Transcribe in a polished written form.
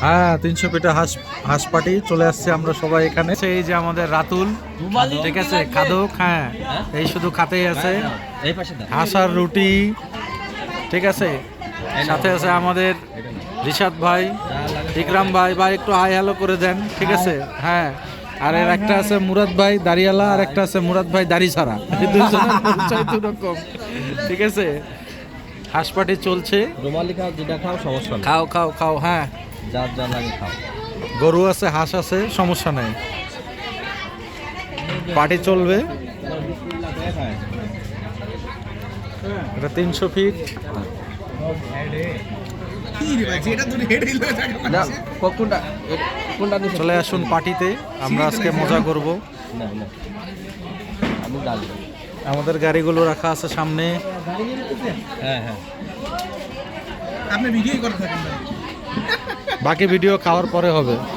হ্যাঁ 300 পিঠা হাঁস পাটি চলে আসছে, আমরা সবাই এখানে। এই যে আমাদের রাতুল, ঠিক আছে, খাদক, হ্যাঁ এই শুধু খাতেই আছে। হাঁস আর রুটি, ঠিক আছে। সাথে আছে আমাদের রিশাদ ভাই, ইকরাম ভাই, ভাই একটু হাই হ্যালো করে দেন, ঠিক আছে। হ্যাঁ, আর এর একটা আছে মুরাদ ভাই দাড়িওয়ালা, আর একটা আছে মুরাদ ভাই দাড়ি ছাড়া, দুজনের পরিচয় দুরকম, ঠিক আছে। হাঁস পাটি চলছে। রুমালি খাও, যেটা খাও সমস্যা নেই। খাও খাও খাও, হ্যাঁ যার যা লাগে খাও। গরু আছে, হাঁস আছে, সমস্যা নেই, পাটি চলবে। এটা 300 ফিট। চলে আসুন পার্টিতে, আমরা আজকে মজা করব। আমাদের গাড়িগুলো রাখা আছে সামনে। হ্যাঁ হ্যাঁ, আপনি ভিডিও করে থাকেন, বাকি ভিডিও খাওয়ার পরে হবে।